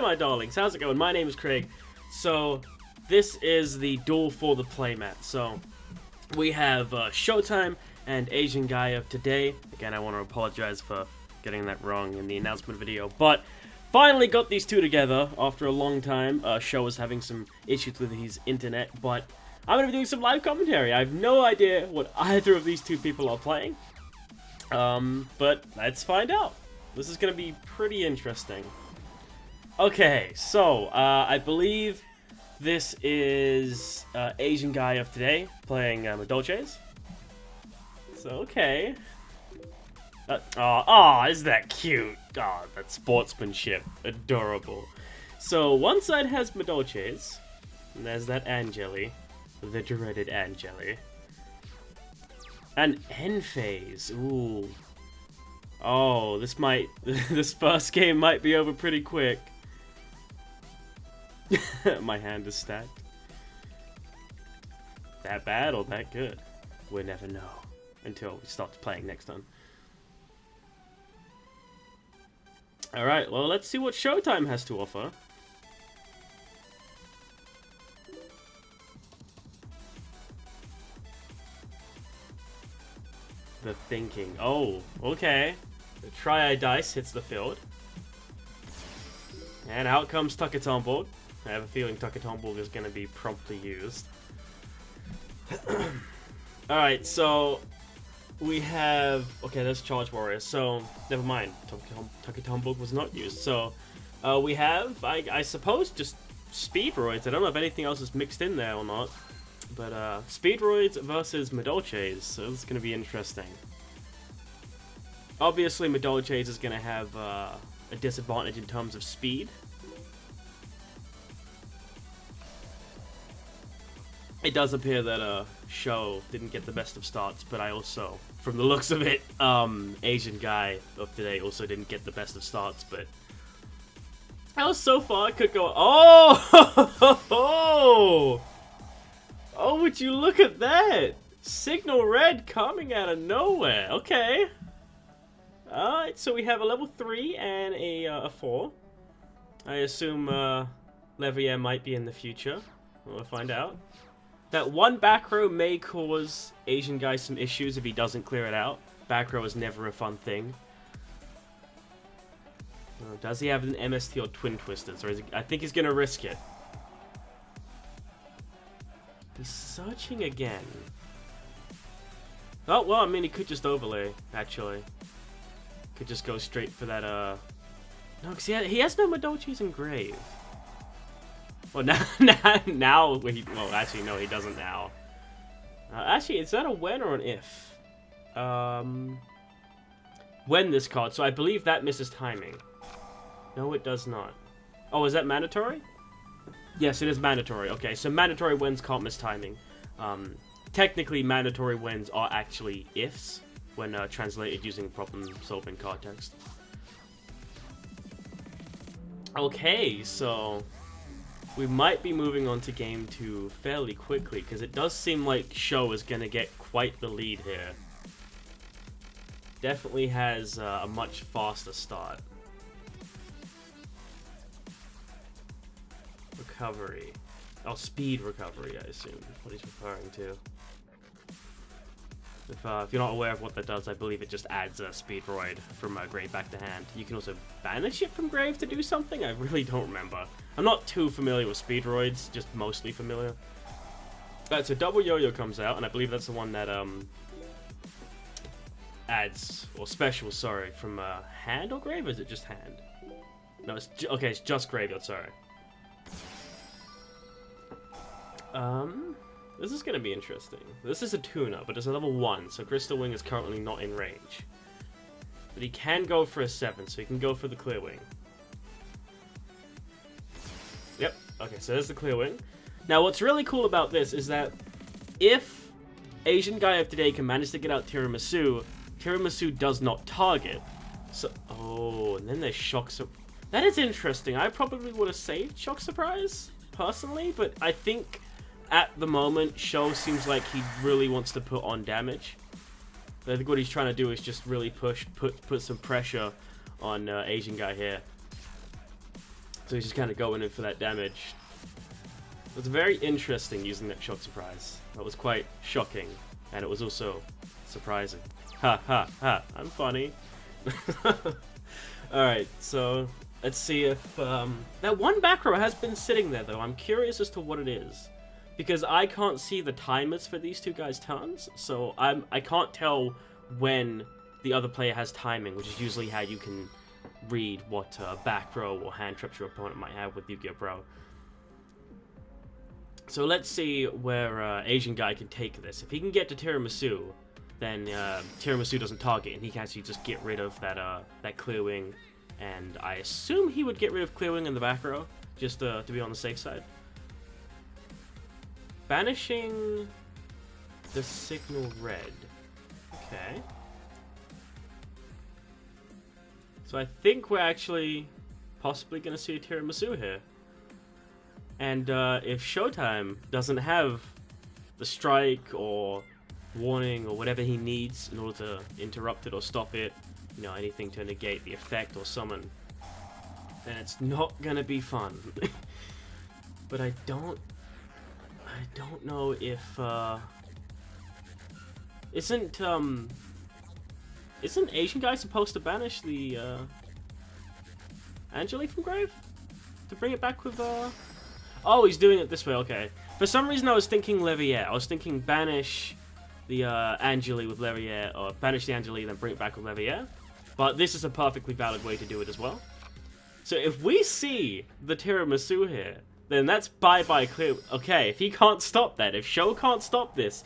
my darlings, how's it going? My name is Craig. So, this is the Duel for the Playmat. So, we have Showtime and Asianguyoftoday. Again, I want to apologize for getting that wrong in the announcement video, but finally got these two together after a long time. Sho was having some issues with his internet, but I'm going to be doing some live commentary. I have no idea what either of these two people are playing, but let's find out. This is going to be pretty interesting. Okay, so, I believe this is Asianguyoftoday playing Madolches. So, okay. Isn't that cute? Oh, that sportsmanship. Adorable. So, one side has Madolches, and there's that Angeli, the dreaded Angeli. And N-Phase, ooh. Oh, this first game might be over pretty quick. My hand is stacked. That bad or that good? We'll never know until we start playing next time. Alright, well, let's see what Showtime has to offer. The thinking. Oh, okay. The Triad Dice hits the field. And out comes Tuckatomborg. I have a feeling Tuckatomborg is going to be promptly used. Alright, so we have... Okay, that's Charge Warrior, so never mind. Tuckatomborg was not used. So we have, I suppose, just Speedroids. I don't know if anything else is mixed in there or not. But Speedroids versus Madolches, so it's going to be interesting. Obviously, Madolches is going to have a disadvantage in terms of speed. It does appear that Sho didn't get the best of starts, but I also, from the looks of it, Asianguyoftoday also didn't get the best of starts, but how so far could go. Oh! Oh, would you look at that? Signal Red coming out of nowhere. Okay. Alright, so we have a level 3 and a 4. I assume Levier might be in the future. We'll find out. That one back row may cause Asian guy some issues if he doesn't clear it out. Back row is never a fun thing. Does he have an MST or Twin Twisters? Or is he, I think he's going to risk it. He's searching again. Oh, well, I mean, he could just overlay, actually. Could just go straight for that, No, because he has no Madolches engraved. Well, now well, actually, no, he doesn't now. Actually, is that a when or an if? When this card, so I believe that misses timing. No, it does not. Oh, is that mandatory? Yes, it is mandatory. Okay, so mandatory wins can't miss timing. Technically, mandatory wins are actually ifs when translated using problem-solving card text. Okay, so we might be moving on to game 2 fairly quickly, because it does seem like Sho is going to get quite the lead here. Definitely has a much faster start. Recovery. Oh, speed recovery, I assume, what he's referring to. If you're not aware of what that does, I believe it just adds a Speedroid from grave back to hand. You can also banish it from grave to do something? I really don't remember. I'm not too familiar with Speedroids, just mostly familiar. Alright, so Double Yo-Yo comes out, and I believe that's the one that adds, or special, sorry, from hand or grave, or is it just hand? No, it's okay, it's just graveyard, sorry. This is going to be interesting. This is a tuner, but it's a level 1, so Crystal Wing is currently not in range. But he can go for a 7, so he can go for the Clear Wing. Yep, okay, so there's the Clear Wing. Now, what's really cool about this is that if Asianguyoftoday can manage to get out Tiramisu, Tiramisu does not target. So, oh, and then there's Shock Surprise. That is interesting. I probably would have saved Shock Surprise, personally, but I think at the moment, Sho seems like he really wants to put on damage. I think what he's trying to do is just really put some pressure on Asian guy here. So he's just kind of going in for that damage. It's very interesting using that shock surprise. That was quite shocking, and it was also surprising. Ha ha ha, I'm funny. Alright, so let's see if that one back row has been sitting there though. I'm curious as to what it is, because I can't see the timers for these two guys' turns, so I can't tell when the other player has timing, which is usually how you can read what back row or hand trips your opponent might have with Yu-Gi-Oh! Pro. So let's see where Asian guy can take this. If he can get to Tiramisu, then Tiramisu doesn't target, and he can actually just get rid of that clear wing. And I assume he would get rid of clear wing in the back row, just to be on the safe side. Banishing the signal red. Okay. So I think we're actually possibly going to see a Tiramisu here. And if Showtime doesn't have the strike or warning or whatever he needs in order to interrupt it or stop it, you know, anything to negate the effect or summon, then it's not gonna be fun. But I don't know if isn't Asian guy supposed to banish the Angeli from grave to bring it back with Oh, he's doing it this way, okay. For some reason I was thinking Levier. I was thinking banish the Angeli with Levier, or banish the Angeli then bring it back with Levier. But this is a perfectly valid way to do it as well. So if we see the Tiramisu here, then that's bye-bye clear. Okay, if he can't stop that, if Sho can't stop this,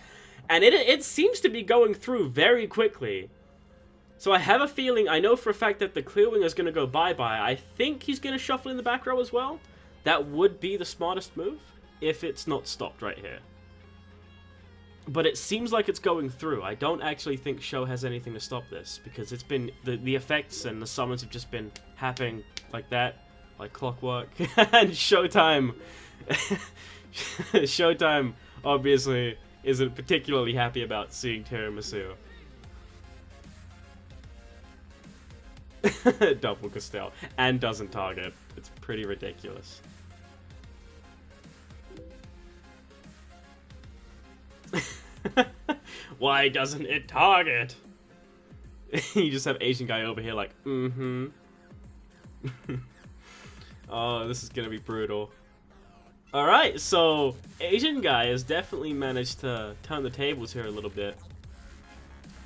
and it seems to be going through very quickly. So I have a feeling, I know for a fact that the clear wing is going to go bye-bye. I think he's going to shuffle in the back row as well. That would be the smartest move, if it's not stopped right here. But it seems like it's going through. I don't actually think Sho has anything to stop this, because it's been, the effects and the summons have just been happening like that, like clockwork. And Showtime, Showtime obviously isn't particularly happy about seeing Tiramisu. Double Castell, and doesn't target. It's pretty ridiculous. Why doesn't it target? You just have Asian guy over here like, mm-hmm. Oh, this is gonna be brutal. Alright, so Asian guy has definitely managed to turn the tables here a little bit.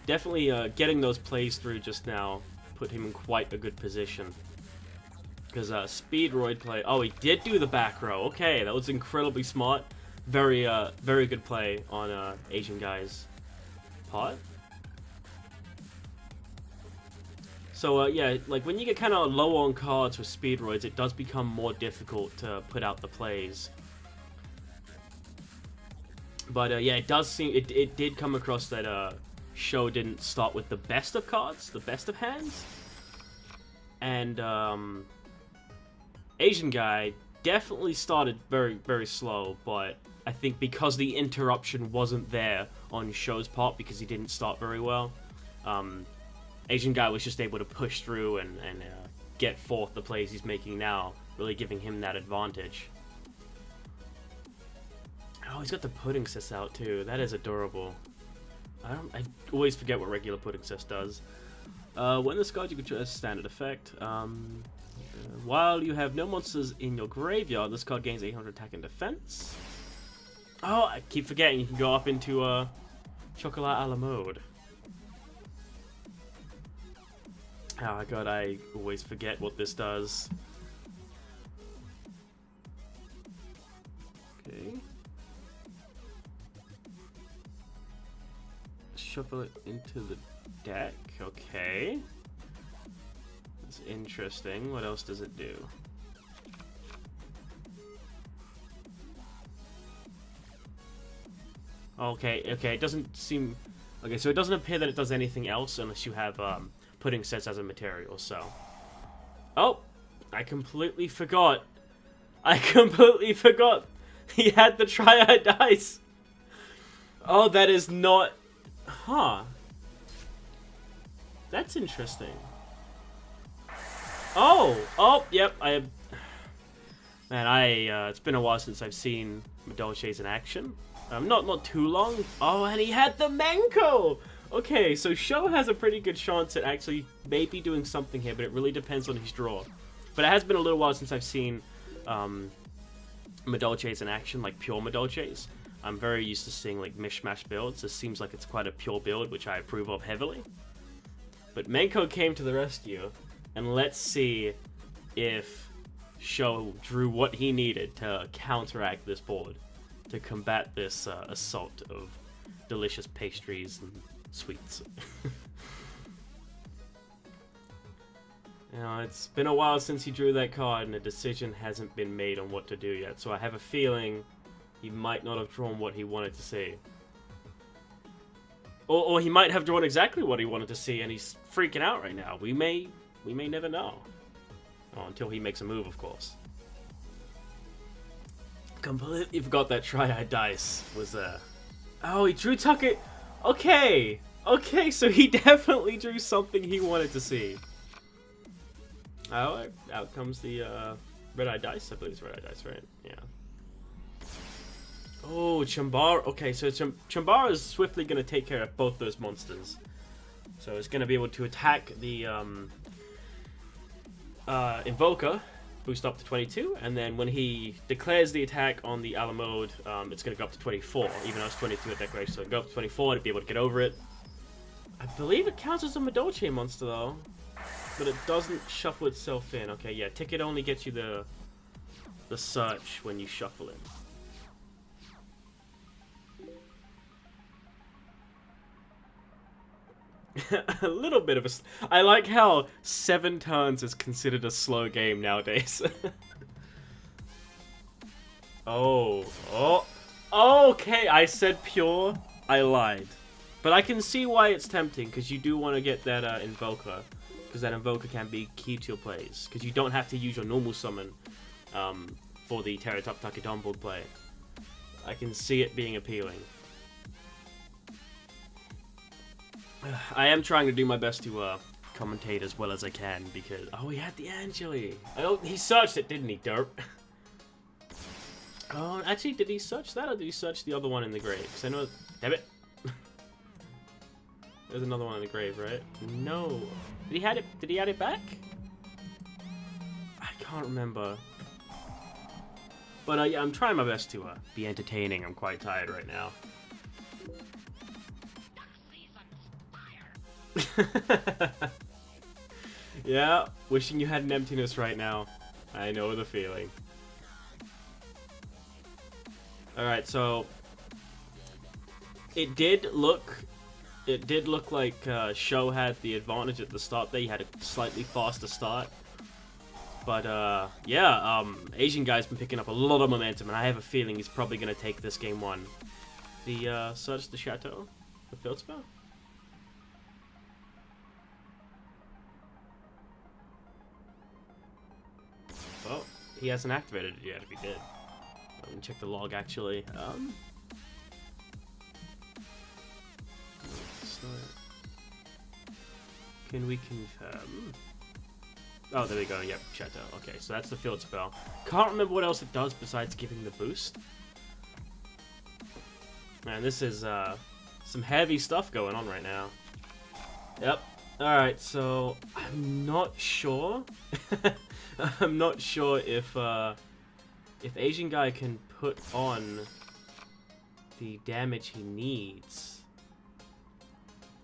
Definitely getting those plays through just now put him in quite a good position. Because Speedroid play... Oh, he did do the back row. Okay, that was incredibly smart. Very good play on Asian guy's part. So yeah, like when you get kind of low on cards with Speedroids, it does become more difficult to put out the plays. But yeah, it does seem it did come across that Sho didn't start with the best of cards, the best of hands, and Asian guy definitely started very slow, but I think because the interruption wasn't there on Sho's part, because he didn't start very well, Asian guy was just able to push through and get forth the plays he's making now, really giving him that advantage. Oh, he's got the pudding sis out too. That is adorable. I always forget what regular pudding sis does. When this card you can choose standard effect. While you have no monsters in your graveyard, this card gains 800 attack and defense. Oh, I keep forgetting you can go up into Chocolat a la mode. Oh god, I always forget what this does. Okay. Shuffle it into the deck. Okay. That's interesting. What else does it do? Okay, it doesn't seem... Okay, so it doesn't appear that it does anything else unless you have pudding sets as a material, so... Oh! I completely forgot. He had the Triad dice! Oh, that is not... Huh. That's interesting. Oh! Oh, yep, And it's been a while since I've seen Madolche's in action. Not too long. Oh, and he had the Manko! Okay, so cHo has a pretty good chance at actually maybe doing something here, but it really depends on his draw. But it has been a little while since I've seen Madolche's in action, like pure Madolche's. I'm very used to seeing like mishmash builds. This seems like it's quite a pure build, which I approve of heavily. But Manko came to the rescue, and let's see if cHo drew what he needed to counteract this board, to combat this assault of delicious pastries and sweets. Now, it's been a while since he drew that card, and a decision hasn't been made on what to do yet, so I have a feeling he might not have drawn what he wanted to see. Or he might have drawn exactly what he wanted to see, and he's freaking out right now. We may never know. Oh, until he makes a move, of course. Completely forgot that Triad dice was there. Oh, he drew Tucket. Okay, so he definitely drew something he wanted to see. Oh, out comes the red-eye dice. I believe it's red-eye dice, right? Yeah. Oh, Chambara. Okay, so Chambara is swiftly going to take care of both those monsters. So it's going to be able to attack the Invoker, boost up to 22, and then when he declares the attack on the Alamode, it's going to go up to 24, even though it's 22 at declaration, so it'll go up to 24 to be able to get over it. I believe it counts as a Madolche monster, though, but it doesn't shuffle itself in. Okay, yeah, Ticket only gets you the search when you shuffle it. A little bit of a... I like how 7 turns is considered a slow game nowadays. Oh. Okay, I said pure. I lied. But I can see why it's tempting, because you do want to get that Invoker. Because that Invoker can be key to your plays. Because you don't have to use your normal summon for the Terratop Takidon board play. I can see it being appealing. I am trying to do my best to commentate as well as I can, because... Oh, he had the Angeli! Oh, he searched it, didn't he, derp? Oh, actually, did he search that, or did he search the other one in the grave? Because I know... Damn it! There's another one in the grave, right? No. Did he add it back? I can't remember. But yeah, I'm trying my best to be entertaining. I'm quite tired right now. Yeah, wishing you had an emptiness right now. I know the feeling. Alright, so it did look like cHo had the advantage at the start there. He had a slightly faster start. But yeah, Asian guy's been picking up a lot of momentum, and I have a feeling he's probably going to take this game 1. The Search the Chateau? The field spell? Oh, he hasn't activated it yet, if he did. Let me check the log, actually. Can we confirm? Oh, there we go, yep, Chateau. Okay, so that's the field spell. Can't remember what else it does besides giving the boost. Man, this is some heavy stuff going on right now. Yep. Alright, so I'm not sure. I'm not sure if Asian guy can put on the damage he needs.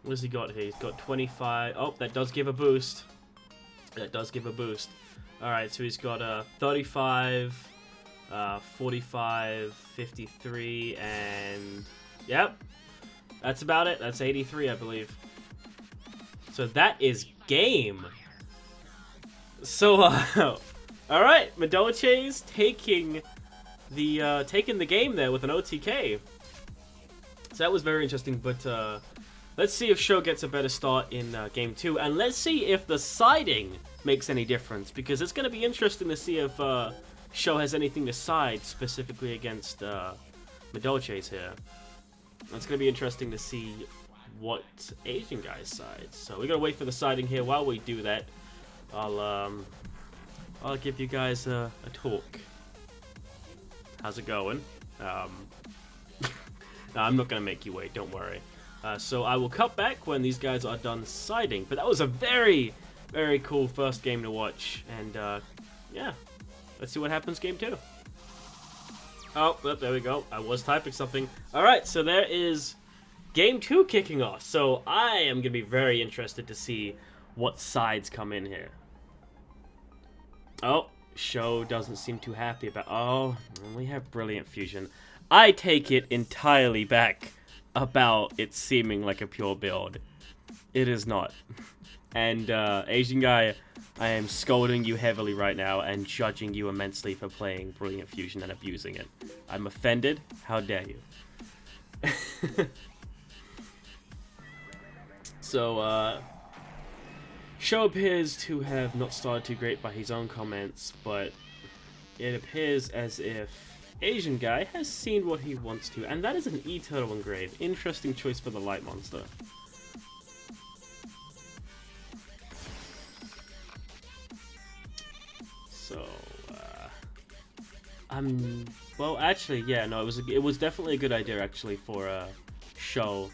What has he got here? He's got 25. Oh, that does give a boost. That does give a boost. Alright, so he's got 35, 45, 53, and... Yep. That's about it. That's 83, I believe. So that is game. So, alright, Madolche's taking the game there with an OTK. So that was very interesting, but let's see if cHo gets a better start in game 2, and let's see if the siding makes any difference, because it's going to be interesting to see if cHo has anything to side specifically against Madolche's here. It's going to be interesting to see what Asian guy's sides. So we're going to wait for the siding here. While we do that, I'll give you guys a talk. how's it going? No, I'm not gonna make you wait, don't worry. So I will cut back when these guys are done siding. But that was a very, very cool first game to watch. And yeah, let's see what happens game 2. Oh, well, there we go. I was typing something. Alright, so there is game 2 kicking off. So I am going to be very interested to see what sides come in here. Oh, cHo doesn't seem too happy about... Oh, we have Brilliant Fusion. I take it entirely back about it seeming like a pure build. It is not. And Asian guy, I am scolding you heavily right now and judging you immensely for playing Brilliant Fusion and abusing it. I'm offended. How dare you? So, cHo appears to have not started too great by his own comments, but it appears as if Asian guy has seen what he wants to, and that is an E-Turtle engrave. Interesting choice for the light monster. So, well, actually, yeah, no, it was definitely a good idea, actually, for, cHo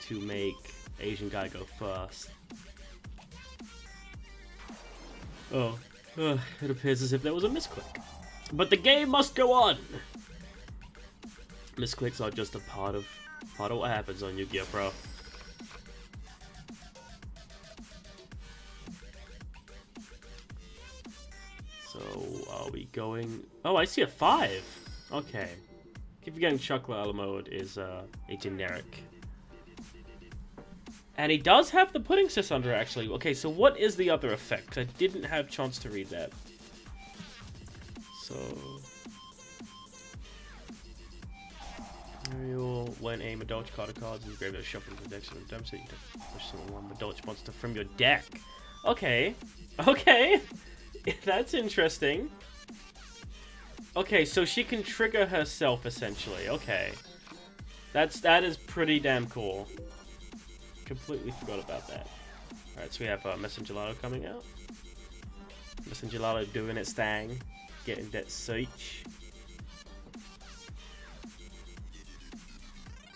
to make Asian guy go first. Oh, it appears as if there was a misclick. But the game must go on! Misclicks are just a part of what happens on Yu-Gi-Oh! Pro. So, are we going... Oh, I see a 5! Okay. Keep forgetting Chocolate mode is a generic. And he does have the pudding cyst under it, actually. Okay, so what is the other effect? I didn't have a chance to read that. So... When a Madolch card of cards is engraved as shuffled into the deck, so you can push one Madolch monster from your deck. Okay. Okay. That's interesting. Okay, so she can trigger herself, essentially. Okay. That is pretty damn cool. Completely forgot about that. Alright, so we have Messengelado coming out. Messengelado doing its thing. Getting that search.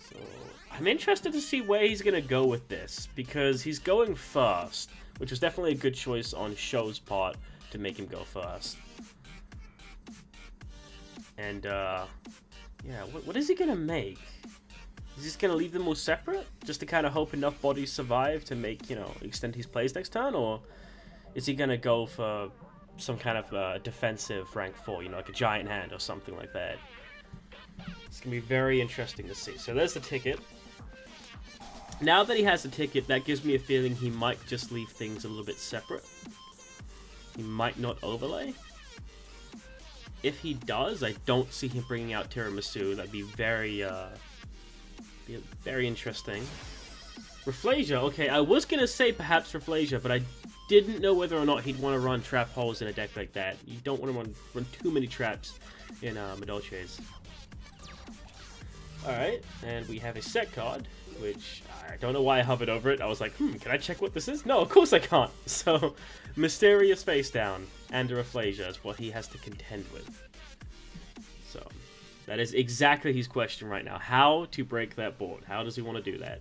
So, I'm interested to see where he's going to go with this. Because he's going first. Which was definitely a good choice on cHo's part to make him go first. And, yeah, what is he going to make? Is he just going to leave them all separate? Just to kind of hope enough bodies survive to make, you know, extend his plays next turn? Or is he going to go for some kind of defensive rank 4, you know, like a giant hand or something like that? It's going to be very interesting to see. So there's the ticket. Now that he has the ticket, that gives me a feeling he might just leave things a little bit separate. He might not overlay. If he does, I don't see him bringing out Tiramisu. That'd be very interesting. Rafflesia, okay, I was going to say perhaps Rafflesia, but I didn't know whether or not he'd want to run trap holes in a deck like that. You don't want to run too many traps in Madolches. Alright, and we have a set card, which I don't know why I hovered over it. I was like, can I check what this is? No, of course I can't. So, Mysterious Face Down and a Rafflesia is what he has to contend with. So, that is exactly his question right now. How to break that board? How does he want to do that?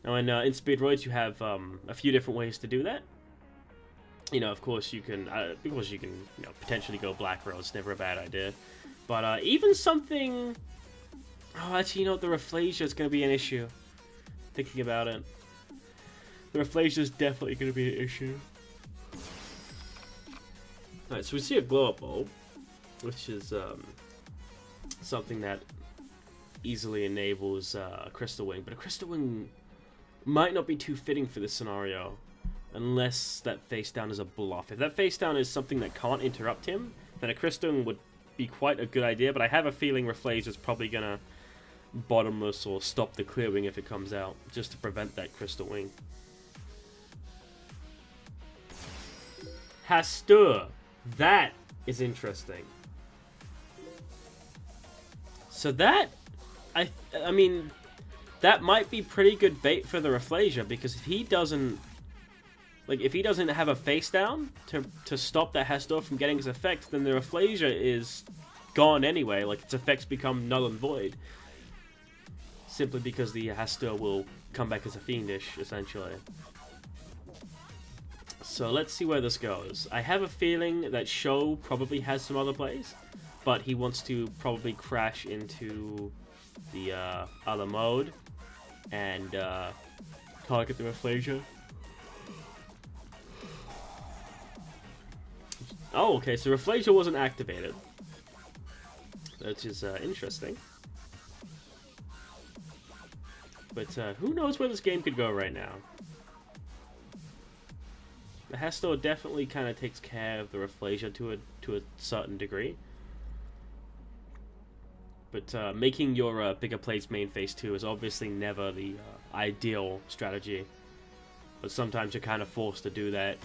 Now, in Speedroids, you have a few different ways to do that. You know, of course, you can potentially go Black Rose. Never a bad idea. But even something... Oh, actually, you know, the Rafflesia is going to be an issue. Thinking about it. The Rafflesia is definitely going to be an issue. Alright, so we see a glow-up bulb, which is something that easily enables a Crystal Wing. But a Crystal Wing might not be too fitting for this scenario unless that face down is a bluff. If that face down is something that can't interrupt him, then a Crystal Wing would be quite a good idea. But I have a feeling Rafflesia is probably going to bottomless or stop the clear wing if it comes out, just to prevent that Crystal Wing. Hastur. That is interesting. So that, I mean, that might be pretty good bait for the Rafflesia, because if he doesn't have a face down to stop that Hastur from getting his effect, then the Rafflesia is gone anyway. Like, its effects become null and void. Simply because the Hester will come back as a fiendish, essentially. So let's see where this goes. I have a feeling that CHO probably has some other plays, but he wants to probably crash into the other mode and target the Rafflesia. Oh, okay, so Rafflesia wasn't activated. Which is interesting. But who knows where this game could go right now. The Hester definitely kind of takes care of the Rafflesia to a certain degree. But making your bigger plays main phase 2 is obviously never the ideal strategy. But sometimes you're kind of forced to do that.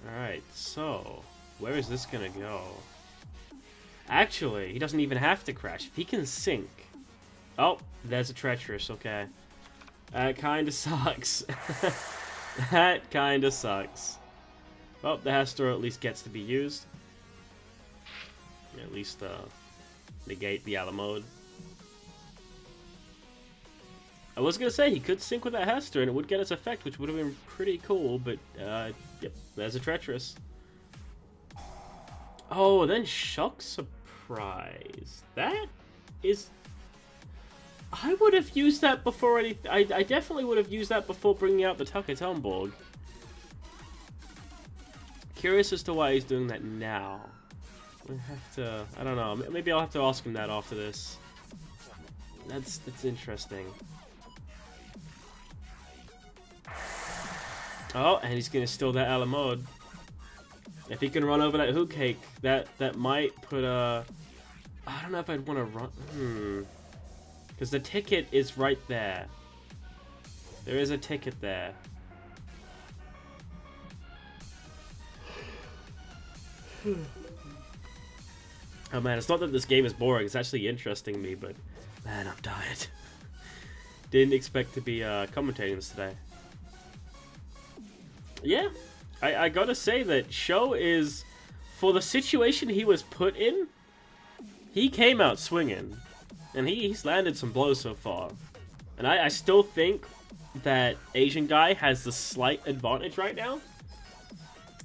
Alright, so where is this gonna go? Actually, he doesn't even have to crash. If he can sink. Oh, there's a treacherous, okay. That kinda sucks. That kinda sucks. Well, the Hester at least gets to be used. At least negate the Ala mode. I was gonna say he could sync with that Hester and it would get its effect, which would have been pretty cool, but yep, there's a treacherous. Oh, then Shock Surprise. That is... I would have used that before anything. I definitely would have used that before bringing out the Tuckertonborg. Curious as to why he's doing that now. I have to... I don't know. Maybe I'll have to ask him that after this. That's interesting. Oh, and he's gonna steal that Ala mode. If he can run over that Hoot Cake, that might put a... I don't know if I'd want to run... Because the ticket is right there. There is a ticket there. Oh man, it's not that this game is boring, it's actually interesting me, but... Man, I'm tired. Didn't expect to be commentating this today. Yeah, I gotta say that CHO is... For the situation he was put in, he came out swinging. And he's landed some blows so far. And I still think that Asian guy has the slight advantage right now.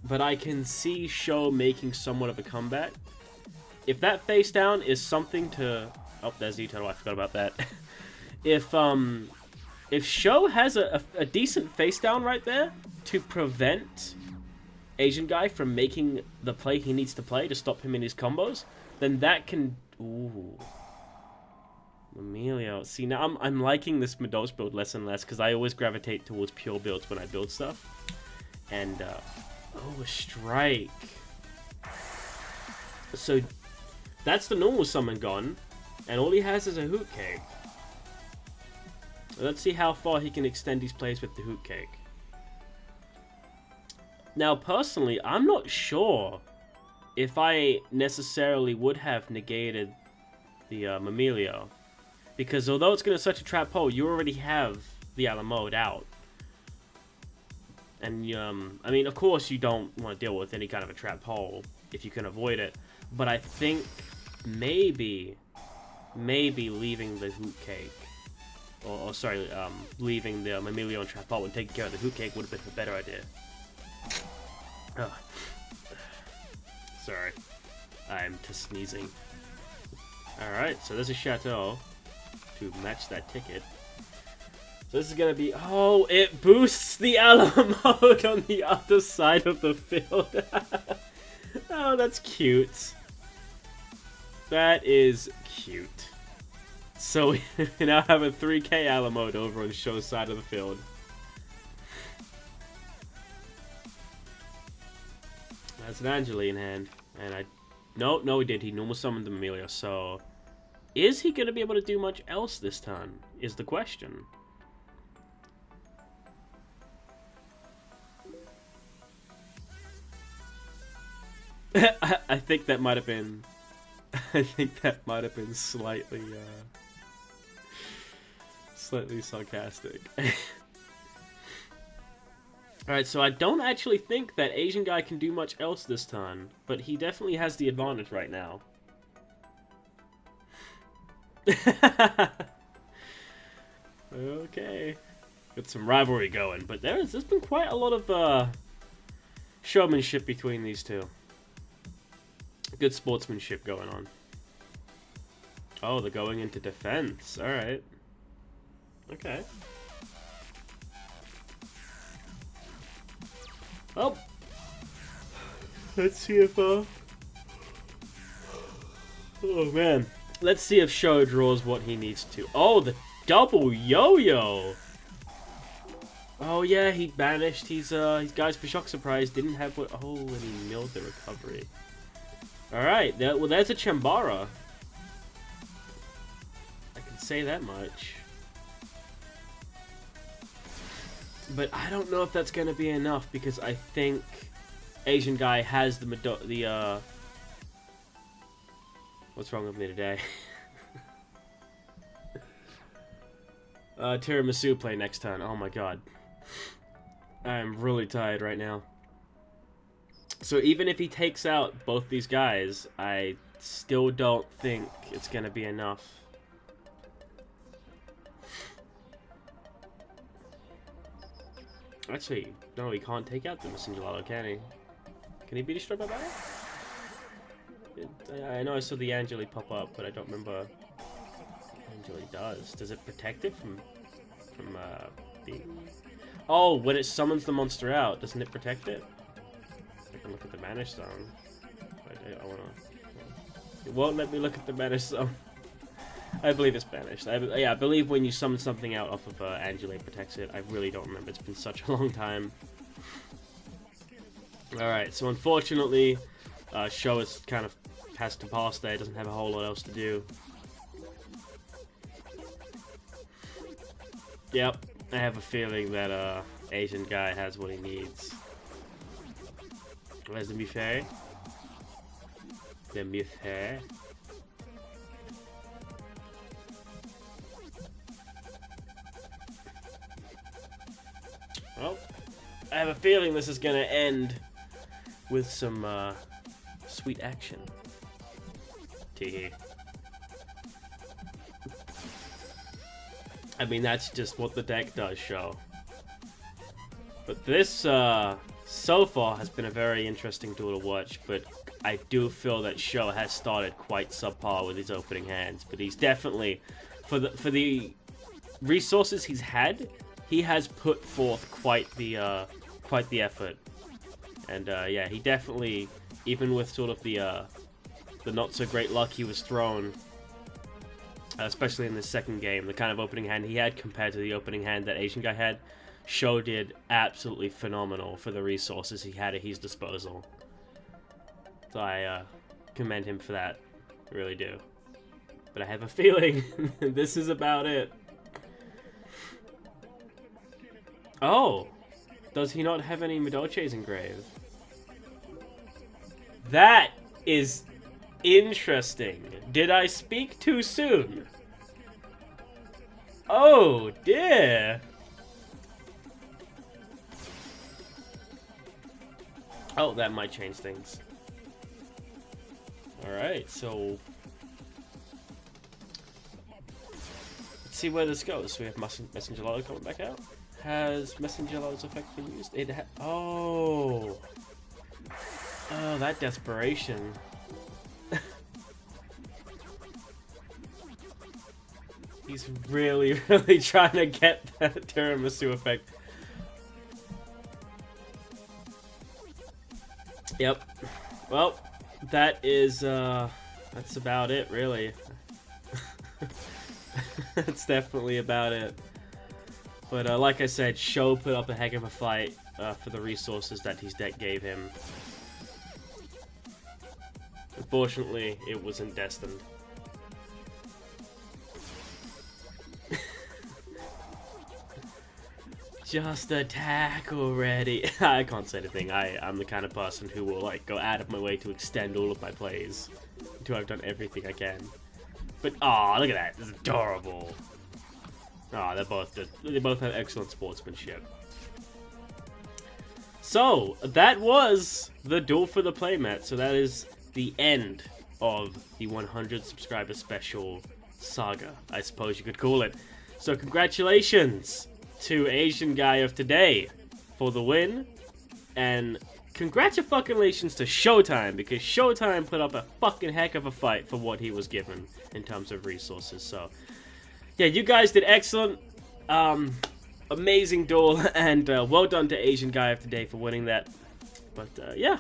But I can see CHO making somewhat of a comeback. If that face down is something to... Oh, there's Etoto, I forgot about that. If CHO has a decent face down right there to prevent Asian guy from making the play he needs to play to stop him in his combos, then that can... Ooh... Emilio. See, now I'm liking this Medos build less and less because I always gravitate towards pure builds when I build stuff. And, oh, a strike. So, that's the normal summon gone, and all he has is a Hoot Cake. Let's see how far he can extend his plays with the Hoot Cake. Now, personally, I'm not sure if I necessarily would have negated the Mamilio. Because although it's going to such a trap hole, you already have the Ala mode out. And, I mean, of course you don't want to deal with any kind of a trap hole if you can avoid it. But I think maybe leaving the Hoot Cake, or sorry, leaving the Mamilio and trap hole and taking care of the Hoot Cake would have been a better idea. Sorry, I'm just sneezing. Alright, so there's a Chateau to match that ticket. So this is gonna be... Oh, it boosts the Ala mode on the other side of the field. Oh, that's cute. That is cute. So we now have a 3k Ala mode over on the CHO's side of the field. That's an Angeli in hand. And I... No, he did. He normal summoned the Mamilio, so... Is he going to be able to do much else this time, is the question. I think that might have been... I think that might have been slightly, slightly sarcastic. Alright, so I don't actually think that Asian guy can do much else this turn, but he definitely has the advantage right now. Okay. Got some rivalry going, but there's been quite a lot of showmanship between these two. Good sportsmanship going on. Oh, they're going into defense. Alright. Okay. Oh! Let's see if, oh man. Let's see if cHo draws what he needs to. Oh, the double yo-yo! Oh yeah, he banished his guys for Shock Surprise. Didn't have what... Oh, and he milled the recovery. Alright, well there's a Chambara. I can say that much. But I don't know if that's going to be enough, because I think Asian guy has the what's wrong with me today? Tiramisu play next turn. Oh my god. I'm really tired right now. So even if he takes out both these guys, I still don't think it's going to be enough. Actually, no, he can't take out the Messengerlado, can he? Can he be destroyed by battle? I know I saw the Angeli pop up, but I don't remember what Angeli does. Does it protect it from being... Oh, when it summons the monster out, doesn't it protect it? I can look at the Banish Zone. I wanna... It won't let me look at the Banish Zone. I believe it's banished. I believe when you summon something out off of Angela, it protects it. I really don't remember. It's been such a long time. Alright, so unfortunately, cHo is kind of has to pass there. Doesn't have a whole lot else to do. Yep, I have a feeling that Asian guy has what he needs. Where's the Mufei? The Mufei. Well, I have a feeling this is going to end with some sweet action. Tee. I mean, that's just what the deck does cHo. But this, so far, has been a very interesting duel to watch, but I do feel that cHo has started quite subpar with his opening hands. But he's definitely, for the resources he's had, he has put forth quite the effort, and yeah, he definitely, even with sort of the not so great luck he was thrown, especially in the second game, the kind of opening hand he had compared to the opening hand that Asian guy had, cHo did absolutely phenomenal for the resources he had at his disposal. So I commend him for that, I really do. But I have a feeling this is about it. Oh, does he not have any Midoches engraved? That is interesting. Did I speak too soon? Oh, dear. Oh, that might change things. Alright, so... let's see where this goes. So we have Messengerlado coming back out. Has Messengerlado's effect been used? It oh! Oh, that desperation. He's really, really trying to get that tiramisu effect. Yep. Well, that is, that's about it, really. That's definitely about it. But like I said, cHo put up a heck of a fight for the resources that his deck gave him. Unfortunately, it wasn't destined. Just attack already. I can't say anything. I'm the kind of person who will like go out of my way to extend all of my plays until I've done everything I can. But aw, look at that. It's adorable. Ah, they both have excellent sportsmanship. So, that was the Duel for the Playmat. So that is the end of the 100 subscriber special saga, I suppose you could call it. So congratulations to Asianguyoftoday for the win. And congratulations to Showtime, because Showtime put up a fucking heck of a fight for what he was given in terms of resources. So, yeah, you guys did excellent. Amazing duel, and well done to Asianguyoftoday for winning that. But yeah,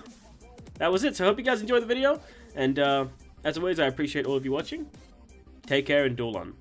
that was it. So I hope you guys enjoyed the video, and as always, I appreciate all of you watching. Take care and duel on.